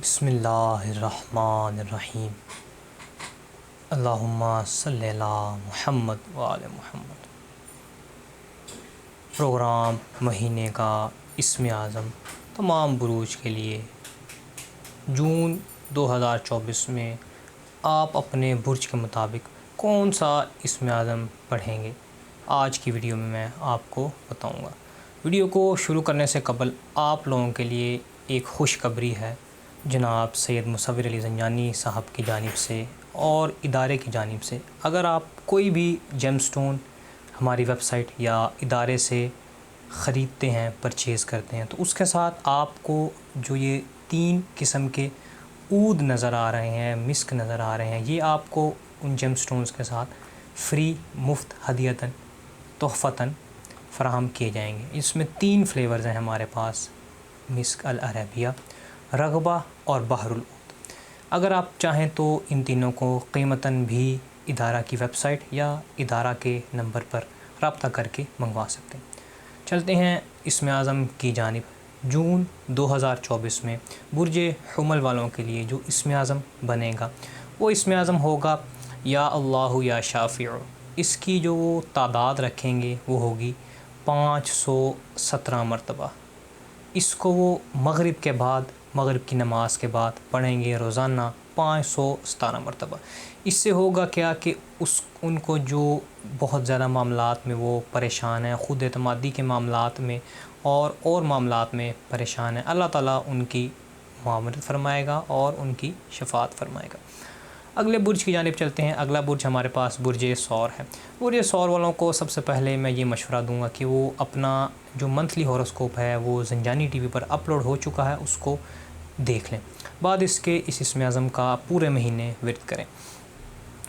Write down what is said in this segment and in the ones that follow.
بسم اللہ الرحمن الرحیم اللہم صلی علی محمد وآل محمد۔ پروگرام مہینے کا اسم اعظم تمام بروج کے لیے جون 2024 میں آپ اپنے برج کے مطابق کون سا اسم اعظم پڑھیں گے، آج کی ویڈیو میں آپ کو بتاؤں گا۔ ویڈیو کو شروع کرنے سے قبل آپ لوگوں کے لیے ایک خوشخبری ہے۔ جناب سید مصور علی زنجانی صاحب کی جانب سے اور ادارے کی جانب سے اگر آپ کوئی بھی جیم سٹون ہماری ویب سائٹ یا ادارے سے خریدتے ہیں، پرچیز کرتے ہیں، تو اس کے ساتھ آپ کو جو یہ 3 قسم کے عود نظر آ رہے ہیں، مسک نظر آ رہے ہیں، یہ آپ کو ان جیم سٹونز کے ساتھ فری مفت ہدیتاً تحفتاً فراہم کیے جائیں گے۔ اس میں 3 فلیورز ہیں ہمارے پاس، مسک العربیہ، رغبہ اور بحر العود۔ اگر آپ چاہیں تو ان تینوں کو قیمتاً بھی ادارہ کی ویب سائٹ یا ادارہ کے نمبر پر رابطہ کر کے منگوا سکتے ہیں۔ چلتے ہیں اسم اعظم کی جانب۔ جون 2024 میں برج حمل والوں کے لیے جو اسم اعظم بنے گا وہ اسم اعظم ہوگا یا اللہ یا شافع۔ اس کی جو وہ تعداد رکھیں گے وہ ہوگی 517 مرتبہ۔ اس کو وہ مغرب کے بعد، مغرب کی نماز کے بعد پڑھیں گے روزانہ 517 مرتبہ۔ اس سے ہوگا کیا کہ ان کو جو بہت زیادہ معاملات میں وہ پریشان ہیں، خود اعتمادی کے معاملات میں اور معاملات میں پریشان ہیں، اللہ تعالیٰ ان کی معاونت فرمائے گا اور ان کی شفاعت فرمائے گا۔ اگلے برج کی جانب چلتے ہیں۔ اگلا برج ہمارے پاس برج ثور ہے۔ برج ثور والوں کو سب سے پہلے میں یہ مشورہ دوں گا کہ وہ اپنا جو منتھلی ہوراسکوپ ہے وہ زنجانی ٹی وی پر اپلوڈ ہو چکا ہے، اس کو دیکھ لیں، بعد اس کے اس اسم اعظم کا پورے مہینے ورد کریں۔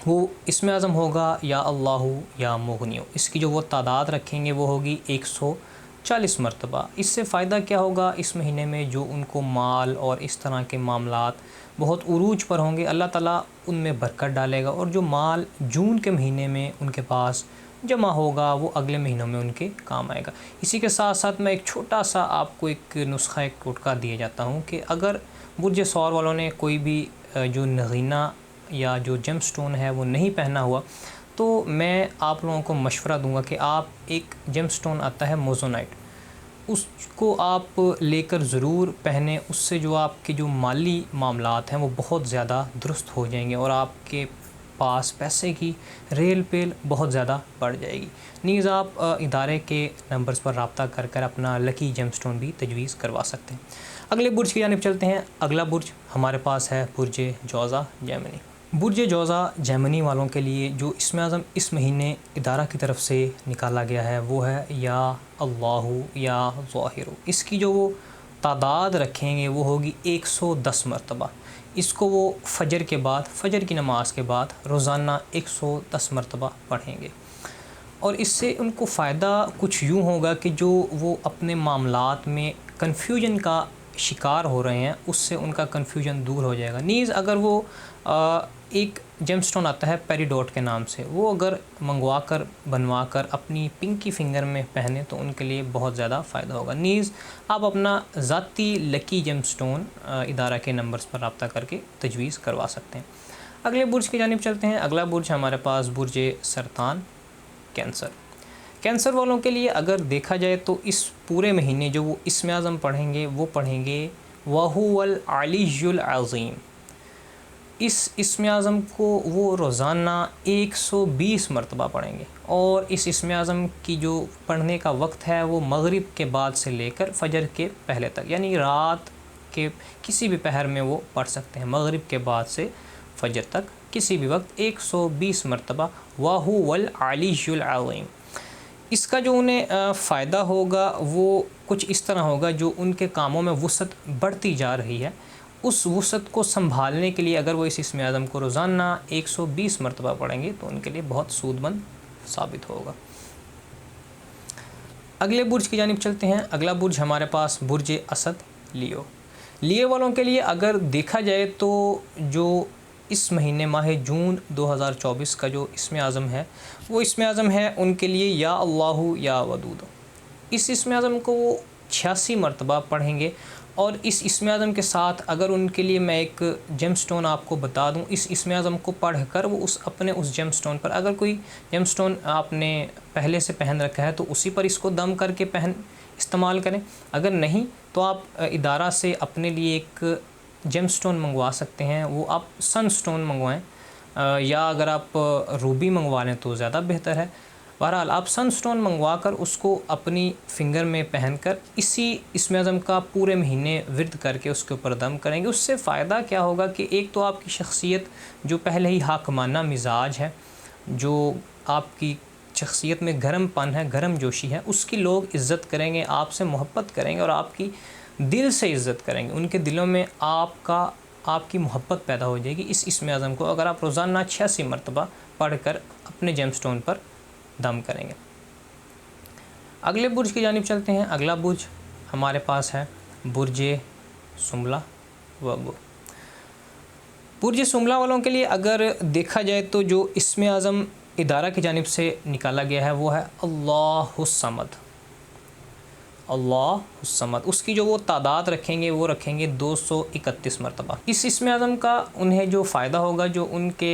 وہ اسم اعظم ہوگا یا اللہ یا مغنیو۔ اس کی جو وہ تعداد رکھیں گے وہ ہوگی 140 مرتبہ۔ اس سے فائدہ کیا ہوگا؟ اس مہینے میں جو ان کو مال اور اس طرح کے معاملات بہت عروج پر ہوں گے، اللہ تعالیٰ ان میں برکت ڈالے گا، اور جو مال جون کے مہینے میں ان کے پاس جمع ہوگا وہ اگلے مہینوں میں ان کے کام آئے گا۔ اسی کے ساتھ ساتھ میں ایک چھوٹا سا آپ کو ایک نسخہ، ایک ٹوٹکا دیا جاتا ہوں کہ اگر برج ثور والوں نے کوئی بھی جو نگینہ یا جو جیم سٹون ہے وہ نہیں پہنا ہوا، تو میں آپ لوگوں کو مشورہ دوں گا کہ آپ ایک جیم سٹون آتا ہے موزونائٹ، اس کو آپ لے کر ضرور پہنیں۔ اس سے جو آپ کے جو مالی معاملات ہیں وہ بہت زیادہ درست ہو جائیں گے اور آپ کے پاس پیسے کی ریل پیل بہت زیادہ بڑھ جائے گی۔ نیز آپ ادارے کے نمبرز پر رابطہ کر اپنا لکی جیم سٹون بھی تجویز کروا سکتے ہیں۔ اگلے برج کی جانب چلتے ہیں۔ اگلا برج ہمارے پاس ہے برج جوزہ جیمنی۔ برج جوزہ جیمنی والوں کے لیے جو اسم اعظم اس مہینے ادارہ کی طرف سے نکالا گیا ہے وہ ہے یا اللہ یا ظاہر۔ اس کی جو وہ تعداد رکھیں گے وہ ہوگی 110 مرتبہ۔ اس کو وہ فجر کے بعد، فجر کی نماز کے بعد روزانہ 110 مرتبہ پڑھیں گے، اور اس سے ان کو فائدہ کچھ یوں ہوگا کہ جو وہ اپنے معاملات میں کنفیوژن کا شکار ہو رہے ہیں اس سے ان کا کنفیوژن دور ہو جائے گا۔ نیز اگر وہ ایک جیم سٹون آتا ہے پیریڈوٹ کے نام سے، وہ اگر منگوا کر بنوا کر اپنی پنکی فنگر میں پہنے تو ان کے لیے بہت زیادہ فائدہ ہوگا۔ نیز آپ اپنا ذاتی لکی جیم سٹون ادارہ کے نمبرز پر رابطہ کر کے تجویز کروا سکتے ہیں۔ اگلے برج کی جانب چلتے ہیں۔ اگلا برج ہمارے پاس برج سرطان کینسر۔ کینسر والوں کے لیے اگر دیکھا جائے تو اس پورے مہینے جو وہ اسم اعظم پڑھیں گے وہ پڑھیں گے وَهُوَ الْعَلِيُّ الْعَظِيمُ۔ اس اسم اعظم کو وہ روزانہ 120 مرتبہ پڑھیں گے، اور اس اسم اعظم کی جو پڑھنے کا وقت ہے وہ مغرب کے بعد سے لے کر فجر کے پہلے تک، یعنی رات کے کسی بھی پہر میں وہ پڑھ سکتے ہیں، مغرب کے بعد سے فجر تک کسی بھی وقت 120 مرتبہ وَهُوَ الْعَلِيُّ الْعَظِيمُ۔ اس کا جو انہیں فائدہ ہوگا وہ کچھ اس طرح ہوگا، جو ان کے کاموں میں وسعت بڑھتی جا رہی ہے اس وسعت کو سنبھالنے کے لیے اگر وہ اس اسم اعظم کو روزانہ 120 مرتبہ پڑھیں گے تو ان کے لیے بہت سود مند ثابت ہوگا۔ اگلے برج کی جانب چلتے ہیں۔ اگلا برج ہمارے پاس برج اسد لیو۔ لیو والوں کے لیے اگر دیکھا جائے تو جو اس مہینے ماہ جون 2024 کا جو اسم اعظم ہے وہ اسم اعظم ہے ان کے لیے یا اللہ یا ودود۔ اس اسم اعظم کو وہ 86 مرتبہ پڑھیں گے، اور اس اسم اعظم کے ساتھ اگر ان کے لیے میں ایک جیم سٹون آپ کو بتا دوں، اس اسم اعظم کو پڑھ کر وہ اپنے اس جیم سٹون پر، اگر کوئی جیم سٹون آپ نے پہلے سے پہن رکھا ہے تو اسی پر اس کو دم کر کے استعمال کریں، اگر نہیں تو آپ ادارہ سے اپنے لیے ایک جیم سٹون منگوا سکتے ہیں، وہ آپ سن سٹون منگوائیں، یا اگر آپ روبی منگوا لیں تو زیادہ بہتر ہے۔ بہرحال آپ سن سٹون منگوا کر اس کو اپنی فنگر میں پہن کر اسی اسم اعظم کا پورے مہینے ورد کر کے اس کے اوپر دم کریں گے۔ اس سے فائدہ کیا ہوگا کہ ایک تو آپ کی شخصیت جو پہلے ہی حاکمانہ مزاج ہے، جو آپ کی شخصیت میں گرم پن ہے، گرم جوشی ہے، اس کی لوگ عزت کریں گے، آپ سے محبت کریں گے اور آپ کی دل سے عزت کریں گے، ان کے دلوں میں آپ کی محبت پیدا ہو جائے گی اس اسم اعظم کو اگر آپ روزانہ 86 مرتبہ پڑھ کر اپنے جیم سٹون پر دم کریں گے۔ اگلے برج کی جانب چلتے ہیں۔ اگلا برج ہمارے پاس ہے برج سنبلہ و برج سنبلہ والوں کے لیے اگر دیکھا جائے تو جو اسم اعظم ادارہ کی جانب سے نکالا گیا ہے وہ ہے اللہ الصمد۔ اللہ الصمد، اس کی جو وہ تعداد رکھیں گے وہ رکھیں گے 231 مرتبہ۔ اس اسم اعظم کا انہیں جو فائدہ ہوگا، جو ان کے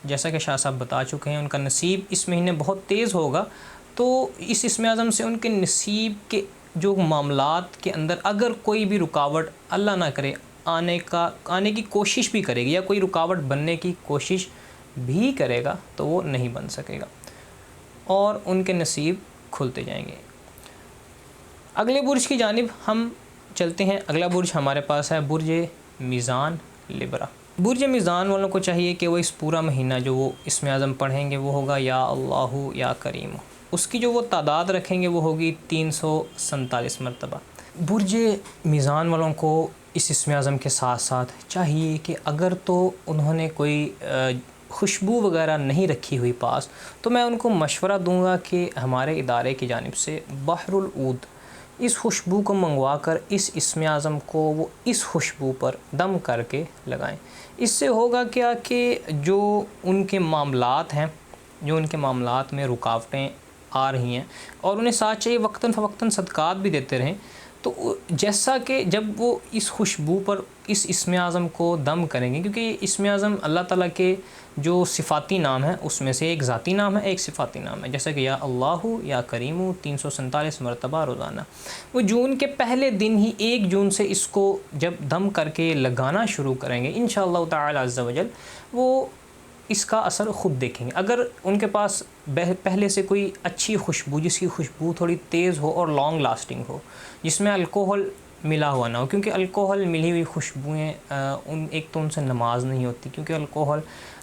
جیسا کہ شاہ صاحب بتا چکے ہیں، ان کا نصیب اس مہینے بہت تیز ہوگا، تو اس اسم اعظم سے ان کے نصیب کے جو معاملات کے اندر اگر کوئی بھی رکاوٹ اللہ نہ کرے آنے کی کوشش بھی کرے گی یا کوئی رکاوٹ بننے کی کوشش بھی کرے گا تو وہ نہیں بن سکے گا اور ان کے نصیب کھلتے جائیں گے۔ اگلے برج کی جانب ہم چلتے ہیں۔ اگلا برج ہمارے پاس ہے برج میزان لبرا۔ برج میزان والوں کو چاہیے کہ وہ اس پورا مہینہ جو وہ اسم اعظم پڑھیں گے وہ ہوگا یا اللہ یا کریم، اس کی جو وہ تعداد رکھیں گے وہ ہوگی 347 مرتبہ۔ برج میزان والوں کو اس اسم اعظم کے ساتھ ساتھ چاہیے کہ اگر تو انہوں نے کوئی خوشبو وغیرہ نہیں رکھی ہوئی پاس، تو میں ان کو مشورہ دوں گا کہ ہمارے ادارے کی جانب سے بحر العود اس خوشبو کو منگوا کر اس اسم اعظم کو وہ اس خوشبو پر دم کر کے لگائیں۔ اس سے ہوگا کیا کہ جو ان کے معاملات ہیں، جو ان کے معاملات میں رکاوٹیں آ رہی ہیں اور انہیں ساتھ چاہیے وقتاً فوقتاً صدقات بھی دیتے رہیں، تو جیسا کہ جب وہ اس خوشبو پر اس اسم اعظم کو دم کریں گے، کیونکہ یہ اسم اعظم اللہ تعالیٰ کے جو صفاتی نام ہیں اس میں سے ایک ذاتی نام ہے، ایک صفاتی نام ہے، جیسا کہ یا اللہ یا کریم 347 مرتبہ روزانہ، وہ جون کے پہلے دن ہی 1 جون سے اس کو جب دم کر کے لگانا شروع کریں گے انشاءاللہ تعالی عز و جل، وہ اس کا اثر خود دیکھیں گے۔ اگر ان کے پاس پہلے سے کوئی اچھی خوشبو، جس کی خوشبو تھوڑی تیز ہو اور لانگ لاسٹنگ ہو، جس میں الکوہل ملا ہوا نہ ہو، کیونکہ الکوہل ملی ہوئی خوشبوئیں ایک تو ان سے نماز نہیں ہوتی، کیونکہ الکوہل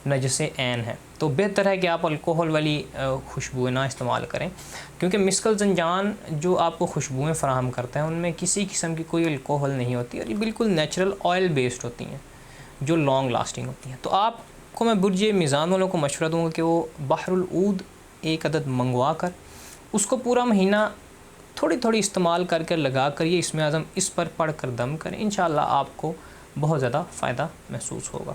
نجس عین ہے، تو بہتر ہے کہ آپ الکوہل والی خوشبوئیں نہ استعمال کریں، کیونکہ مسکل زنجان جو آپ کو خوشبوئیں فراہم کرتا ہے ان میں کسی قسم کی کوئی الکوہل نہیں ہوتی اور یہ بالکل نیچرل آئل بیسڈ ہوتی ہیں جو لانگ لاسٹنگ ہوتی ہیں۔ تو آپ کو میں برج میزان والوں کو مشورہ دوں گا کہ وہ بحر العود 1 عدد منگوا کر اس کو پورا مہینہ تھوڑی تھوڑی استعمال کر کے لگا کر یہ اسم اعظم اس پر پڑھ کر دم کریں، انشاءاللہ آپ کو بہت زیادہ فائدہ محسوس ہوگا۔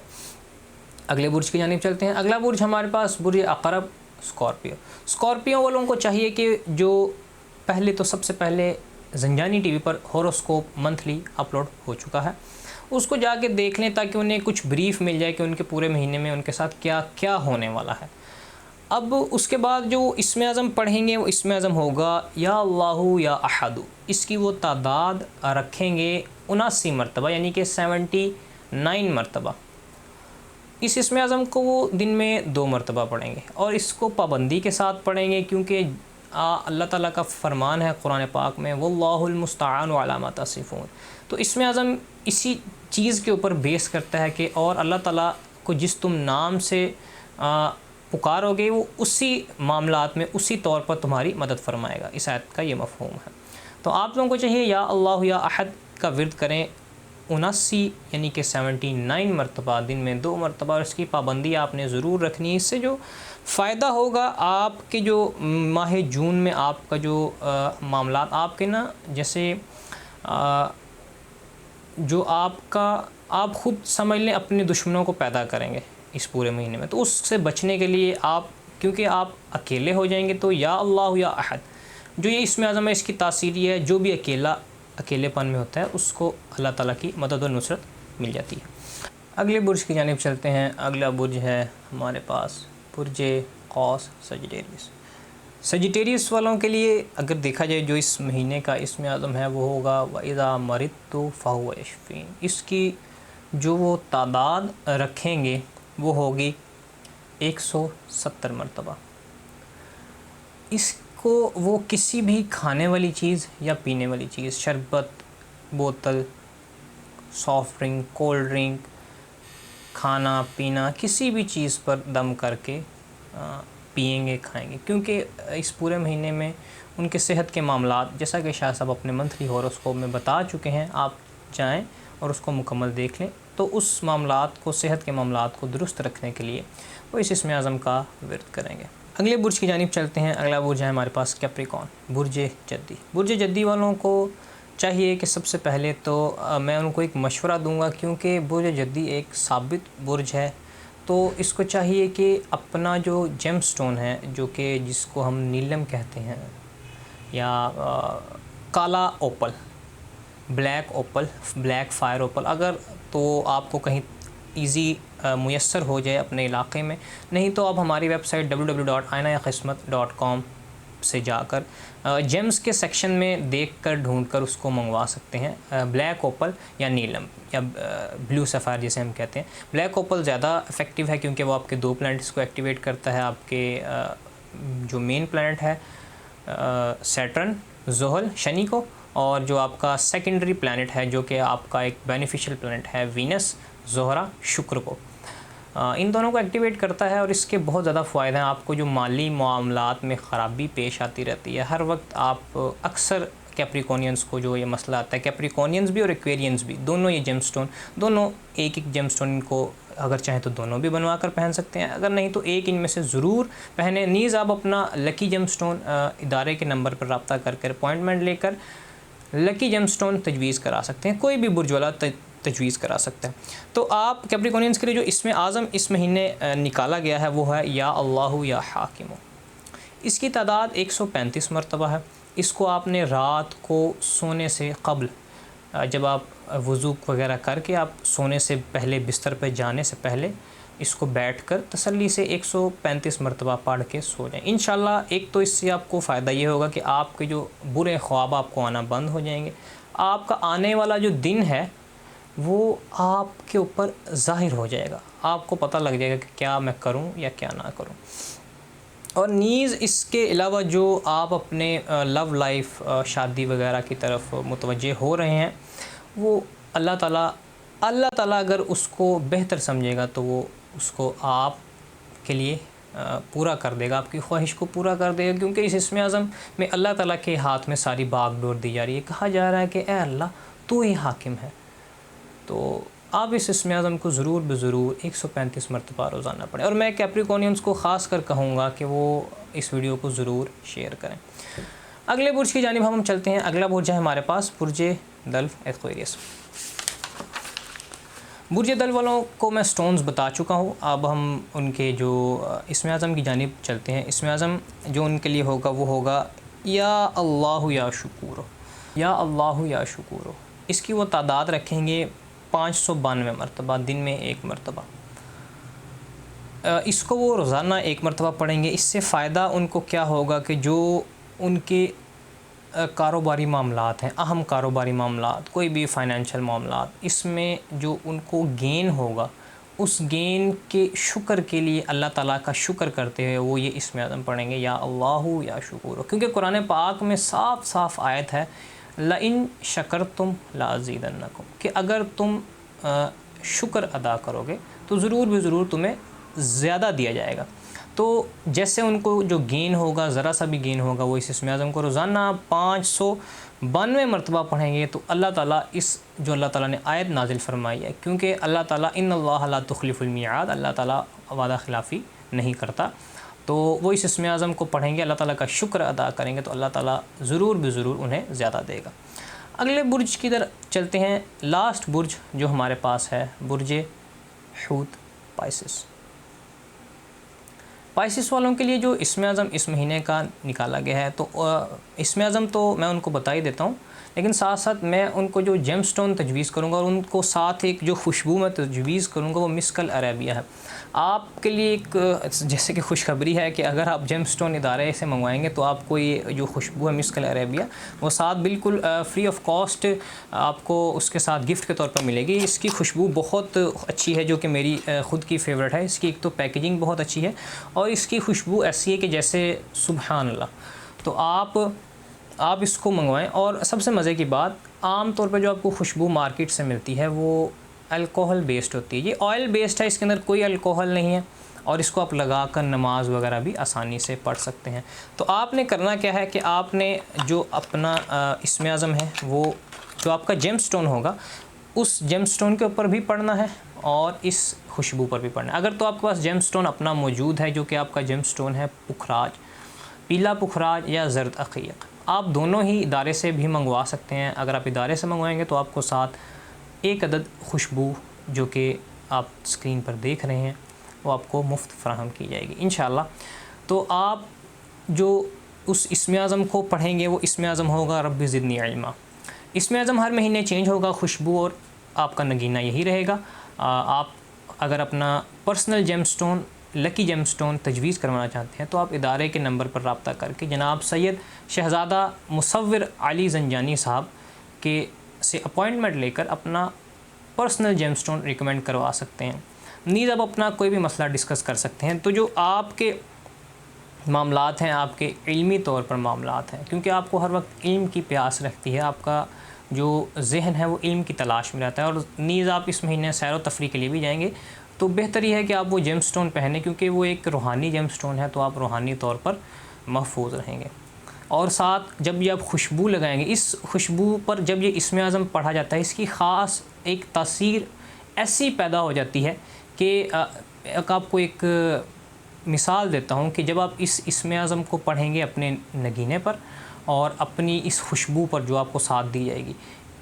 اگلے برج کی جانب چلتے ہیں۔ اگلا برج ہمارے پاس برج عقرب اسکارپیو والوں کو چاہیے کہ جو پہلے تو سب سے پہلے زنجانی ٹی وی پر ہوروسکوپ منتھلی اپلوڈ ہو چکا ہے، اس کو جا کے دیکھ لیں تاکہ انہیں کچھ بریف مل جائے کہ ان کے پورے مہینے میں ان کے ساتھ کیا کیا ہونے والا ہے۔ اب اس کے بعد جو اسم اعظم پڑھیں گے وہ اسم اعظم ہوگا یا اللہ یا احد، اس کی وہ تعداد رکھیں گے 79 مرتبہ، یعنی کہ 79 مرتبہ۔ اس اسم اعظم کو وہ دن میں 2 مرتبہ پڑھیں گے اور اس کو پابندی کے ساتھ پڑھیں گے، کیونکہ اللہ تعالیٰ کا فرمان ہے قرآن پاک میں واللہ المستعان علی ما تصفون، تو اسم اعظم اسی چیز کے اوپر بیس کرتا ہے کہ اور اللہ تعالیٰ کو جس تم نام سے پکارو گے وہ اسی معاملات میں اسی طور پر تمہاری مدد فرمائے گا، اس آیت کا یہ مفہوم ہے۔ تو آپ لوگوں کو چاہیے یا اللہ یا احد کا ورد کریں 79 یعنی کہ 79 مرتبہ، دن میں 2 مرتبہ، اور اس کی پابندی آپ نے ضرور رکھنی ہے۔ اس سے جو فائدہ ہوگا آپ کے جو ماہ جون میں آپ کا جو معاملات آپ کے نا جیسے جو آپ خود سمجھ لیں اپنے دشمنوں کو پیدا کریں گے اس پورے مہینے میں، تو اس سے بچنے کے لیے آپ کیونکہ آپ اکیلے ہو جائیں گے تو یا اللہ یا احد جو یہ اسم اعظم ہے اس کی تاثیر یہ ہے جو بھی اکیلا اکیلے پن میں ہوتا ہے اس کو اللہ تعالیٰ کی مدد و نصرت مل جاتی ہے۔ اگلے برج کی جانب چلتے ہیں۔ اگلا برج ہے ہمارے پاس برج قوس سجیٹیریس۔ سجیٹیریس والوں کے لیے اگر دیکھا جائے جو اس مہینے کا اسم اعظم ہے وہ ہوگا وَإِذَا مَرِضْتُ فَهُوَ يَشْفِينِ۔ اس کی جو وہ تعداد رکھیں گے وہ ہوگی 170 مرتبہ۔ اس کو وہ کسی بھی کھانے والی چیز یا پینے والی چیز، شربت، بوتل، سافٹ ڈرنک، کولڈ ڈرنک، کھانا پینا، کسی بھی چیز پر دم کر کے پئیں گے، کھائیں گے، کیونکہ اس پورے مہینے میں ان کے صحت کے معاملات، جیسا کہ شاہ صاحب اپنے منتھلی ہاروسکوپ میں بتا چکے ہیں، آپ جائیں اور اس کو مکمل دیکھ لیں، تو اس معاملات کو، صحت کے معاملات کو درست رکھنے کے لیے وہ اس اسم اعظم کا ورد کریں گے۔ اگلے برج کی جانب چلتے ہیں۔ اگلا برج ہے ہمارے پاس کیپریکون، برج جدی۔ برج جدی والوں کو چاہیے کہ سب سے پہلے تو میں ان کو ایک مشورہ دوں گا، کیونکہ برج جدی ایک ثابت برج ہے، تو اس کو چاہیے کہ اپنا جو جیم سٹون ہے، جو کہ جس کو ہم نیلم کہتے ہیں یا کالا opal, black opal, black fire opal, اگر تو آپ کو کہیں ایزی میسر ہو جائے اپنے علاقے میں، نہیں تو آپ ہماری ویب سائٹ www.ainayaqismat.com سے جا کر جیمز کے سیکشن میں دیکھ کر ڈھونڈ کر اس کو منگوا سکتے ہیں۔ بلیک اوپل یا نیلم یا بلیو سفائر جسے ہم کہتے ہیں۔ بلیک اوپل زیادہ افیکٹو ہے کیونکہ وہ آپ کے 2 پلانٹس کو ایکٹیویٹ کرتا ہے، آپ کے جو مین پلانٹ ہے سیٹرن، زحل، شنی کو، اور جو آپ کا سیکنڈری پلانٹ ہے جو کہ آپ کا ایک بینیفیشل پلانٹ ہے وینس، زہرہ، شکر کو، ان دونوں کو ایکٹیویٹ کرتا ہے، اور اس کے بہت زیادہ فوائد ہیں۔ آپ کو جو مالی معاملات میں خرابی پیش آتی رہتی ہے، ہر وقت آپ اکثر کیپریکونینز کو جو یہ مسئلہ آتا ہے، کیپریکونینز بھی اور ایکویرینز بھی، دونوں یہ جیم سٹون، دونوں ایک جیم سٹون کو اگر چاہیں تو دونوں بھی بنوا کر پہن سکتے ہیں، اگر نہیں تو ایک ان میں سے ضرور پہنیں۔ نیز آپ اپنا لکی جیم سٹون ادارے کے نمبر پر رابطہ کر کے اپوائنٹمنٹ لے کر لکی جیم سٹون تجویز کرا سکتے ہیں، کوئی بھی برج والا تجویز کرا سکتا ہے۔ تو آپ کیپریکونینز کے لیے جو اسم اعظم اس مہینے نکالا گیا ہے وہ ہے یا اللہ یا حاکم۔ اس کی تعداد 135 مرتبہ ہے۔ اس کو آپ نے رات کو سونے سے قبل، جب آپ وضو وغیرہ کر کے آپ سونے سے پہلے، بستر پہ جانے سے پہلے اس کو بیٹھ کر تسلی سے 135 مرتبہ پڑھ کے سو جائیں۔ انشاءاللہ ایک تو اس سے آپ کو فائدہ یہ ہوگا کہ آپ کے جو برے خواب آپ کو آنا بند ہو جائیں گے، آپ کا آنے والا جو دن ہے وہ آپ کے اوپر ظاہر ہو جائے گا، آپ کو پتہ لگ جائے گا کہ کیا میں کروں یا کیا نہ کروں۔ اور نیز اس کے علاوہ جو آپ اپنے لو لائف، شادی وغیرہ کی طرف متوجہ ہو رہے ہیں، وہ اللہ تعالیٰ اگر اس کو بہتر سمجھے گا تو وہ اس کو آپ کے لیے پورا کر دے گا، آپ کی خواہش کو پورا کر دے گا، کیونکہ اس اسم اعظم میں اللہ تعالیٰ کے ہاتھ میں ساری باغ ڈور دی جا رہی ہے۔ کہا جا رہا ہے کہ اے اللہ تو ہی حاکم ہے، تو آپ اس اسم اعظم کو ضرور بضرور 135 مرتبہ روزانہ پڑھیں، اور میں کیپریکونینز کو خاص کر کہوں گا کہ وہ اس ویڈیو کو ضرور شیئر کریں۔ اگلے برج کی جانب ہم چلتے ہیں۔ اگلا برج ہے ہمارے پاس برج دلو ایکویریس۔ برج دل والوں کو میں سٹونز بتا چکا ہوں، اب ہم ان کے جو اسم اعظم کی جانب چلتے ہیں۔ اسم اعظم جو ان کے لیے ہوگا وہ ہوگا یا اللہ یا شکور، یا اللہ یا شکور۔ اس کی وہ تعداد رکھیں گے 592 مرتبہ، دن میں 1 مرتبہ۔ اس کو وہ روزانہ 1 مرتبہ پڑھیں گے۔ اس سے فائدہ ان کو کیا ہوگا کہ جو ان کے کاروباری معاملات ہیں، اہم کاروباری معاملات، کوئی بھی فائنینشیل معاملات، اس میں جو ان کو گین ہوگا، اس گین کے شکر کے لیے اللہ تعالیٰ کا شکر کرتے ہوئے وہ یہ اسم اعظم پڑھیں گے یا اللہ یا شکور، کیونکہ قرآن پاک میں صاف صاف آیت ہے لَإِن شَكَرْتُمْ لَأَزِيدَنَّكُمْ، کہ اگر تم شکر ادا کرو گے تو ضرور بھی ضرور تمہیں زیادہ دیا جائے گا۔ تو جیسے ان کو جو گین ہوگا، ذرا سا بھی گین ہوگا، وہ اس اسم اعظم کو روزانہ 592 مرتبہ پڑھیں گے تو اللہ تعالیٰ اس جو اللہ تعالیٰ نے آیت نازل فرمائی ہے، کیونکہ اللہ تعالیٰ ان اللہ لا تخلف المیعاد، اللہ تعالیٰ وعدہ خلافی نہیں کرتا، تو وہ اس اسم اعظم کو پڑھیں گے، اللہ تعالیٰ کا شکر ادا کریں گے تو اللہ تعالیٰ ضرور بھی ضرور انہیں زیادہ دے گا۔ اگلے برج کی طرف چلتے ہیں۔ لاسٹ برج جو ہمارے پاس ہے برج حوت پائسس۔ اسپائسس والوں کے لیے جو اسم اعظم اس مہینے کا نکالا گیا ہے، تو اسم اعظم تو میں ان کو بتا ہی دیتا ہوں، لیکن ساتھ ساتھ میں ان کو جو جیم سٹون تجویز کروں گا اور ان کو ساتھ ایک جو خوشبو میں تجویز کروں گا وہ مسک العربیہ ہے۔ آپ کے لیے ایک جیسے کہ خوشخبری ہے کہ اگر آپ جیم سٹون ادارے سے منگوائیں گے تو آپ کو یہ جو خوشبو ہے مسک العربیہ وہ ساتھ بالکل فری آف کاسٹ آپ کو اس کے ساتھ گفٹ کے طور پر ملے گی۔ اس کی خوشبو بہت اچھی ہے جو کہ میری خود کی فیوریٹ ہے۔ اس کی ایک تو پیکیجنگ بہت اچھی ہے اور اس کی خوشبو ایسی ہے کہ جیسے سبحان اللہ۔ تو آپ اس کو منگوائیں۔ اور سب سے مزے کی بات، عام طور پہ جو آپ کو خوشبو مارکیٹ سے ملتی ہے وہ الکوہل بیسڈ ہوتی ہے، یہ آئل بیسڈ ہے، اس کے اندر کوئی الکوہل نہیں ہے اور اس کو آپ لگا کر نماز وغیرہ بھی آسانی سے پڑھ سکتے ہیں۔ تو آپ نے کرنا کیا ہے کہ آپ نے جو اپنا اسم اعظم ہے وہ جو آپ کا جیم سٹون ہوگا اس جیم سٹون کے اوپر بھی پڑھنا ہے اور اس خوشبو پر بھی پڑھنا ہے۔ اگر تو آپ کے پاس جیم سٹون اپنا موجود ہے جو کہ آپ کا جیم سٹون ہے پکھراج، پیلا پکھراج یا زرد عقیق، آپ دونوں ہی ادارے سے بھی منگوا سکتے ہیں۔ اگر آپ ادارے سے منگوائیں گے تو آپ کو ساتھ ایک عدد خوشبو جو کہ آپ اسکرین پر دیکھ رہے ہیں وہ آپ کو مفت فراہم کی جائے گی انشاءاللہ۔ تو آپ جو اس اسم اعظم کو پڑھیں گے وہ اسم اعظم ہوگا رب زدنی علما۔ اسم اعظم ہر مہینے چینج ہوگا، خوشبو اور آپ کا نگینہ یہی رہے گا۔ آپ اگر اپنا پرسنل جیم سٹون لکی جیم سٹون تجویز کروانا چاہتے ہیں تو آپ ادارے کے نمبر پر رابطہ کر کے جناب سید شہزادہ مصور علی زنجانی صاحب کے سے اپوائنٹمنٹ لے کر اپنا پرسنل جیم سٹون ریکمینڈ کروا سکتے ہیں۔ نیز آپ اپنا کوئی بھی مسئلہ ڈسکس کر سکتے ہیں۔ تو جو آپ کے معاملات ہیں، آپ کے علمی طور پر معاملات ہیں، کیونکہ آپ کو ہر وقت علم کی پیاس رکھتی ہے، آپ کا جو ذہن ہے وہ علم کی تلاش میں رہتا ہے، اور نیز آپ اس مہینے سیر و تفریح کے لیے بھی جائیں گے تو بہتر یہ ہے کہ آپ وہ جیم سٹون پہنیں، کیونکہ وہ ایک روحانی جیم سٹون ہے تو آپ روحانی طور پر محفوظ رہیں گے۔ اور ساتھ جب یہ آپ خوشبو لگائیں گے، اس خوشبو پر جب یہ اسم اعظم پڑھا جاتا ہے اس کی خاص ایک تاثیر ایسی پیدا ہو جاتی ہے کہ آپ کو ایک مثال دیتا ہوں کہ جب آپ اس اسم اعظم کو پڑھیں گے اپنے نگینے پر اور اپنی اس خوشبو پر جو آپ کو ساتھ دی جائے گی،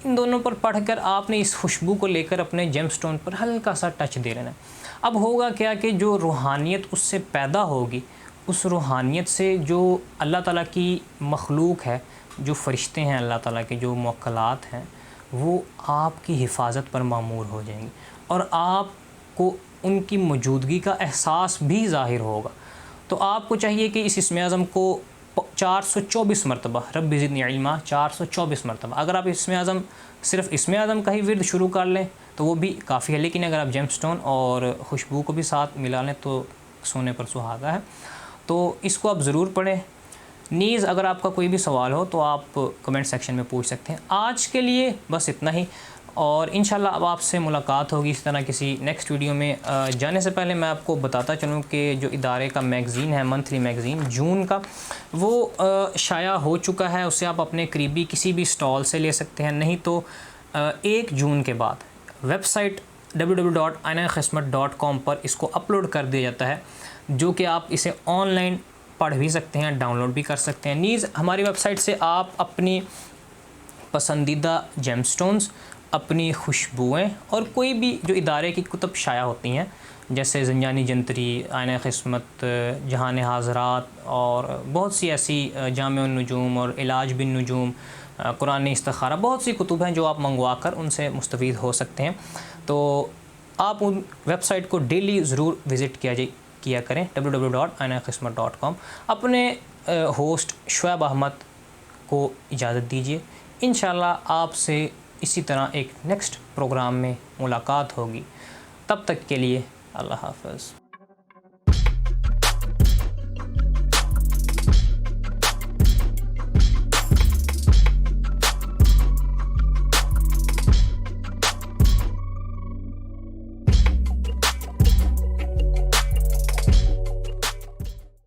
ان دونوں پر پڑھ کر آپ نے اس خوشبو کو لے کر اپنے جیم سٹون پر ہلکا سا ٹچ دے لینا ہے۔ اب ہوگا کیا کہ جو روحانیت اس سے پیدا ہوگی، اس روحانیت سے جو اللہ تعالیٰ کی مخلوق ہے، جو فرشتے ہیں اللہ تعالیٰ کے، جو موکلات ہیں، وہ آپ کی حفاظت پر مامور ہو جائیں گے اور آپ کو ان کی موجودگی کا احساس بھی ظاہر ہوگا۔ تو آپ کو چاہیے کہ اس اسم اعظم کو 424 مرتبہ رب زدنی علما 424 مرتبہ، اگر آپ اسم اعظم صرف اسم اعظم کا ہی ورد شروع کر لیں تو وہ بھی کافی ہے، لیکن اگر آپ جیم سٹون اور خوشبو کو بھی ساتھ ملا لیں تو سونے پر سہاگا ہے۔ تو اس کو آپ ضرور پڑھیں۔ نیز اگر آپ کا کوئی بھی سوال ہو تو آپ کمنٹ سیکشن میں پوچھ سکتے ہیں۔ آج کے لیے بس اتنا ہی، اور انشاءاللہ اب آپ سے ملاقات ہوگی اس طرح کسی نیکسٹ ویڈیو میں۔ جانے سے پہلے میں آپ کو بتاتا چلوں کہ جو ادارے کا میگزین ہے، منتھلی میگزین جون کا، وہ شائع ہو چکا ہے، اسے آپ اپنے قریبی کسی بھی اسٹال سے لے سکتے ہیں، نہیں تو 1 جون کے بعد ویب سائٹ www.ainaqismat.com پر اس کو اپلوڈ کر دیا جاتا ہے، جو کہ آپ اسے آن لائن پڑھ بھی سکتے ہیں، ڈاؤن لوڈ بھی کر سکتے ہیں۔ نیز ہماری ویب سائٹ سے آپ اپنی پسندیدہ جیم سٹونز، اپنی خوشبوئیں اور کوئی بھی جو ادارے کی کتب شائع ہوتی ہیں جیسے زنجانی جنتری، آئینہ قسمت، جہان حاضرات اور بہت سی ایسی جامع النجوم اور علاج بالنجوم، قرآن استخارہ، بہت سی کتب ہیں جو آپ منگوا کر ان سے مستفید ہو سکتے ہیں۔ تو آپ ان ویب سائٹ کو ڈیلی ضرور وزٹ کیا کریں www.ainaqismat.com۔ اپنے ہوسٹ شعیب احمد کو اجازت دیجیے، انشاءاللہ آپ سے اسی طرح ایک نیکسٹ پروگرام میں ملاقات ہوگی۔ تب تک کے لیے اللہ حافظ۔